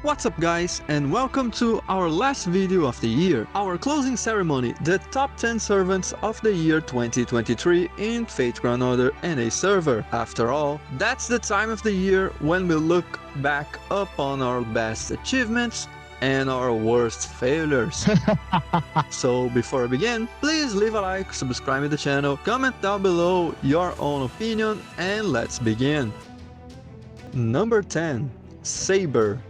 What's up guys, and welcome to our last video of the year, our closing ceremony, the top 10 servants of the year 2023 in Fate Grand Order NA server. After all, that's the time of the year when we look back upon our best achievements and our worst failures. So before I begin, please leave a like, subscribe to the channel, comment down below your own opinion, and let's begin. Number 10. Saber.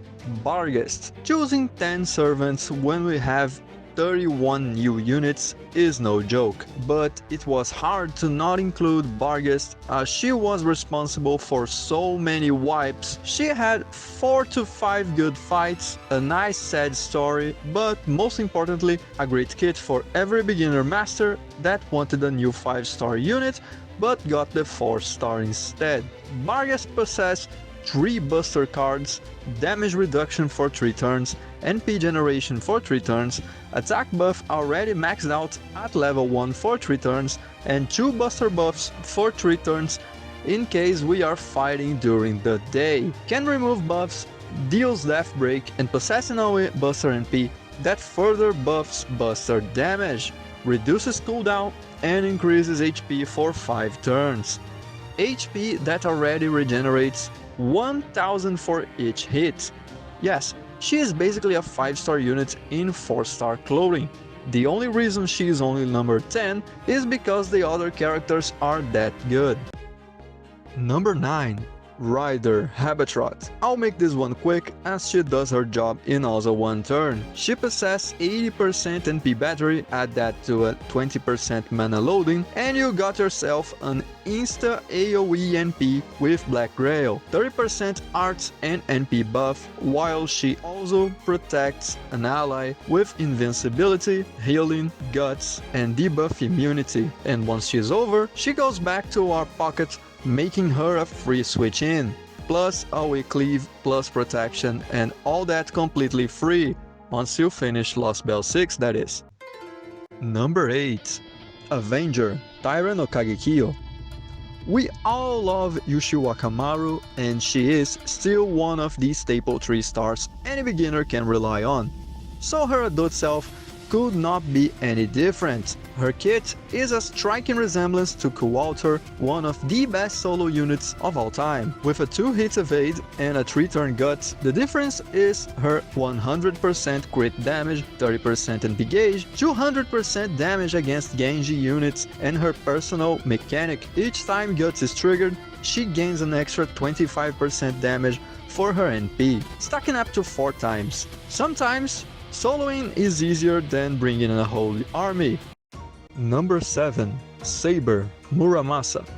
Barghest. Choosing 10 servants when we have 31 new units is no joke, but it was hard to not include Barghest as she was responsible for so many wipes. She had 4 to 5 good fights, a nice sad story, but most importantly a great kit for every beginner master that wanted a new 5-star unit but got the 4-star instead. Barghest possessed 3 buster cards, damage reduction for 3 turns, NP generation for 3 turns, attack buff already maxed out at level 1 for 3 turns, and 2 buster buffs for 3 turns in case we are fighting during the day. Can remove buffs, deals death break, and possess an AoE buster NP that further buffs buster damage, reduces cooldown, and increases HP for 5 turns. HP that already regenerates 1000 for each hit. Yes, she is basically a 5-star unit in 4-star clothing. The only reason she is only number 10 is because the other characters are that good. Number 9. Rider Habitrot. I'll make this one quick as she does her job in also one turn. She possesses 80% NP battery, add that to a 20% mana loading, and you got yourself an insta AoE NP with Black Grail, 30% arts and NP buff, while she also protects an ally with invincibility, healing, guts, and debuff immunity. And once she's over, she goes back to our pocket, making her a free switch in, plus AoE cleave, plus protection, and all that completely free, once you finish Lost Bell 6 that is. Number 8. Avenger, Taira no Kagekyo. We all love Yushi Wakamaru, and she is still one of the staple 3 stars any beginner can rely on, so her adult self could not be any different. Her kit is a striking resemblance to Shoutout, one of the best solo units of all time. With a 2-hit evade and a 3-turn guts, the difference is her 100% crit damage, 30% NP gauge, 200% damage against Genji units, and her personal mechanic. Each time guts is triggered, she gains an extra 25% damage for her NP, stacking up to 4 times. Sometimes soloing is easier than bringing in a whole army. Number 7. Saber, Muramasa.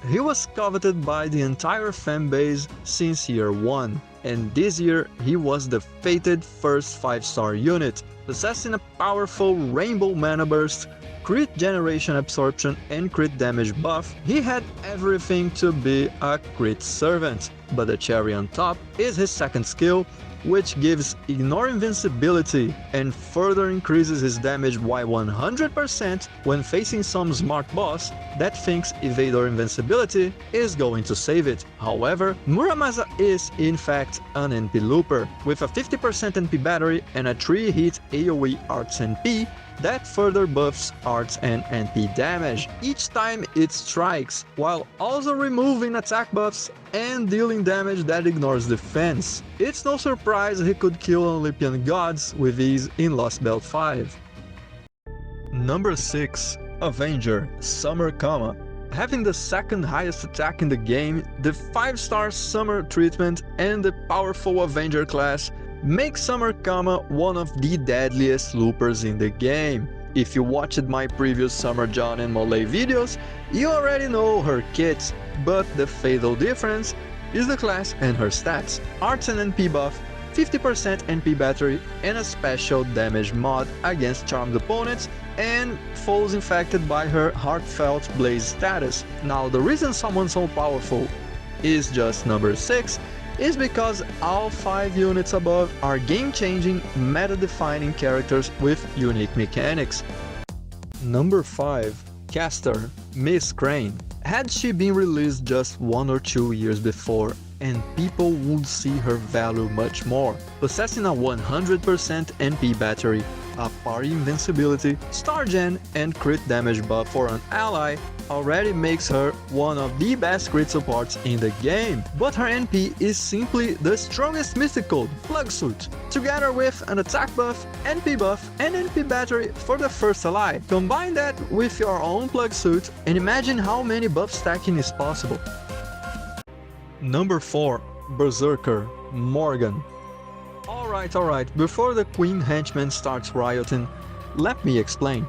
He was coveted by the entire fanbase since year 1, and this year he was the fated first 5-star unit, possessing a powerful rainbow mana burst, crit generation absorption, and crit damage buff. He had everything to be a crit servant, but the cherry on top is his second skill, which gives ignore invincibility and further increases his damage by 100% when facing some smart boss that thinks evade or invincibility is going to save it. However, Muramasa is in fact an NP looper, with a 50% NP battery and a 3-hit AoE arts NP that further buffs arts and NP damage each time it strikes, while also removing attack buffs and dealing damage that ignores defense. It's no surprise he could kill Olympian gods with ease in Lost Belt 5. Number 6. Avenger, Summer Kama. Having the second highest attack in the game, the 5-star Summer treatment, and the powerful Avenger class make Summer Kama one of the deadliest loopers in the game. If you watched my previous Summer John and Molay videos, you already know her kit, but the fatal difference is the class and her stats. Arts and NP buff, 50% NP battery, and a special damage mod against charmed opponents and foes infected by her Heartfelt Blaze status. Now the reason someone's so powerful is just number 6 is because all 5 units above are game-changing, meta-defining characters with unique mechanics. Number 5. Caster, Miss Crane. Had she been released just 1 or 2 years before, and people would see her value much more. Possessing a 100% NP battery, a party invincibility, star gen, and crit damage buff for an ally already makes her one of the best crit supports in the game. But her NP is simply the strongest mythic code, Plug Suit, together with an attack buff, NP buff, and NP battery for the first ally. Combine that with your own Plug Suit and imagine how many buff stacking is possible. Number 4. Berserker, Morgan. Alright, before the Queen Henchman starts rioting, let me explain.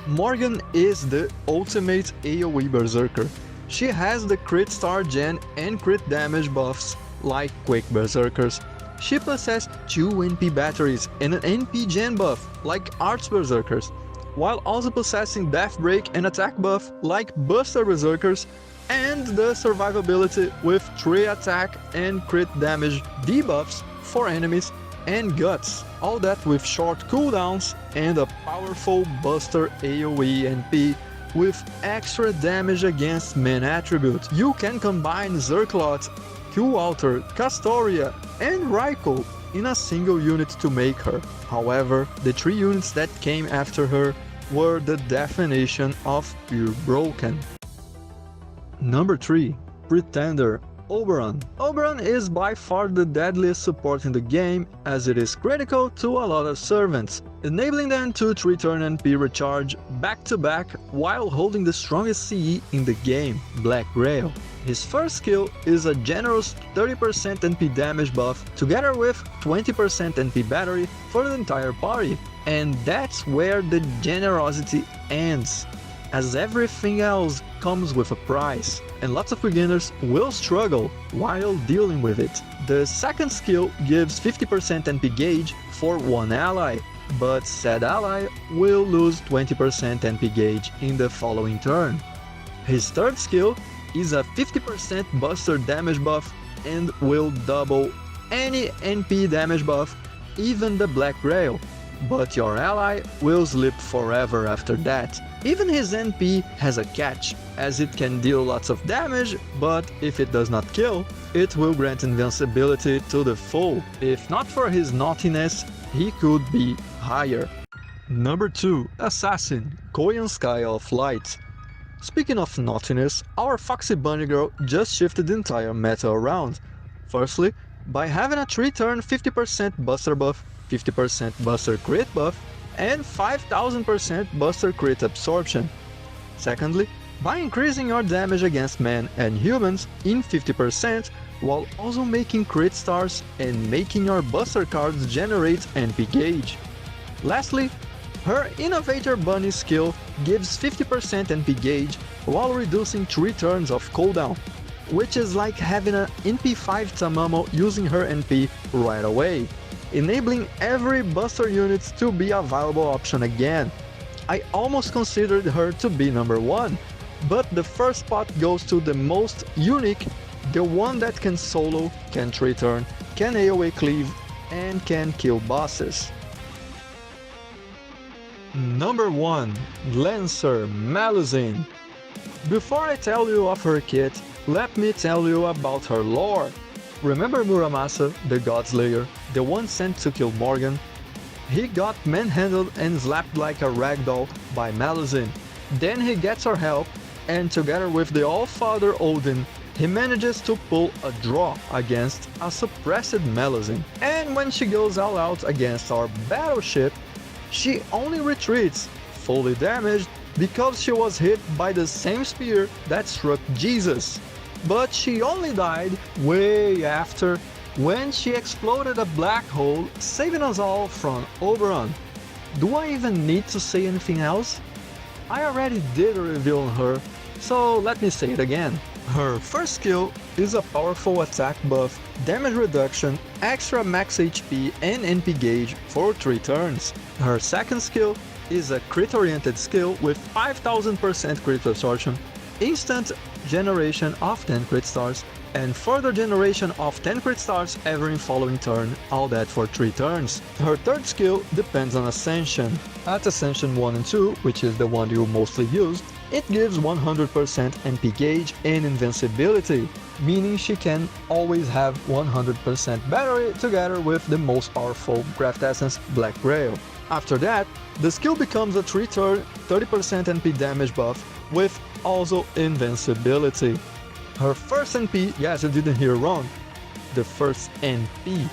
Morgan is the ultimate AoE Berserker. She has the crit star gen and crit damage buffs like Quick Berserkers. She possesses 2 NP batteries and an NP gen buff like Arts Berserkers, while also possessing Death Break and attack buff like Buster Berserkers, and the survivability with 3 attack and crit damage debuffs for enemies and guts, all that with short cooldowns and a powerful Buster AoE NP with extra damage against main attribute. You can combine Zerklot, Q-Alter, Castoria and Raikou in a single unit to make her. However, the 3 units that came after her were the definition of pure broken. Number 3. Pretender, Oberon. Oberon is by far the deadliest support in the game, as it is critical to a lot of servants, enabling them to 3-turn NP recharge back to back while holding the strongest CE in the game, Black Grail. His first skill is a generous 30% NP damage buff together with 20% NP battery for the entire party, and that's where the generosity ends, as everything else comes with a price, and lots of beginners will struggle while dealing with it. The second skill gives 50% NP gauge for one ally, but said ally will lose 20% NP gauge in the following turn. His third skill is a 50% Buster damage buff and will double any NP damage buff, even the Black Grail, but your ally will sleep forever after that. Even his NP has a catch, as it can deal lots of damage, but if it does not kill, it will grant invincibility to the full. If not for his naughtiness, he could be higher. Number 2. Assassin, Koyan Sky of Light. Speaking of naughtiness, our Foxy Bunny Girl just shifted the entire meta around. Firstly, by having a 3-turn 50% Buster buff, 50% Buster crit buff, and 5000% Buster crit absorption. Secondly, by increasing your damage against men and humans in 50% while also making crit stars and making your Buster cards generate NP gauge. Lastly, her Innovator Bunny skill gives 50% NP gauge while reducing 3 turns of cooldown, which is like having an NP5 Tamamo using her NP right away, enabling every Buster unit to be a viable option again. I almost considered her to be number 1, but the first spot goes to the most unique, the one that can solo, can 3-turn, can AoE cleave, and can kill bosses. Number 1. Lancer, Melusine. Before I tell you of her kit, let me tell you about her lore. Remember Muramasa, the Godslayer, the one sent to kill Morgan? He got manhandled and slapped like a ragdoll by Melusine. Then he gets her help, and together with the All-Father Odin, he manages to pull a draw against a suppressed Melusine. And when she goes all out against our battleship, she only retreats, fully damaged, because she was hit by the same spear that struck Jesus. But she only died way after, when she exploded a black hole, saving us all from Oberon. Do I even need to say anything else? I already did a review on her, so let me say it again. Her first skill is a powerful attack buff, damage reduction, extra max HP and NP gauge for 3 turns. Her second skill is a crit-oriented skill with 5000% crit absorption, instant generation of 10 crit stars, and further generation of 10 crit stars every following turn, all that for 3 turns. Her third skill depends on Ascension. At Ascension 1 and 2, which is the one you mostly used, It gives 100% MP gauge and invincibility, meaning she can always have 100% battery together with the most powerful craft essence, Black Grail. After that, the skill becomes a 3-turn 30% NP damage buff with also invincibility. Her first NP, yes, you didn't hear wrong, the first NP,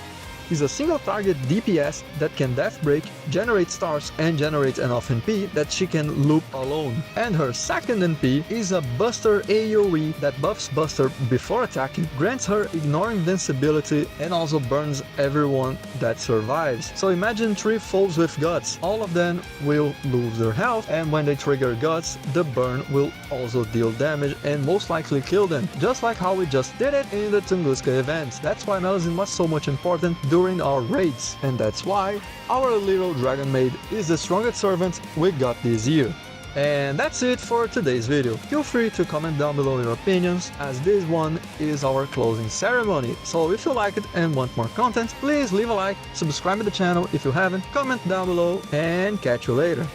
is a single target DPS that can death break, generate stars, and generate enough NP that she can loop alone. And her second NP is a Buster AoE that buffs Buster before attacking, grants her ignore invincibility, and also burns everyone that survives. So imagine 3 foes with Guts, all of them will lose their health, and when they trigger Guts, the burn will also deal damage and most likely kill them, just like how we just did it in the Tunguska events. That's why Melusine was so much important during our raids, and that's why our little dragon maid is the strongest servant we got this year. And that's it for today's video. Feel free to comment down below your opinions, as this one is our closing ceremony. So if you like it and want more content, please leave a like, subscribe to the channel if you haven't, comment down below, and catch you later.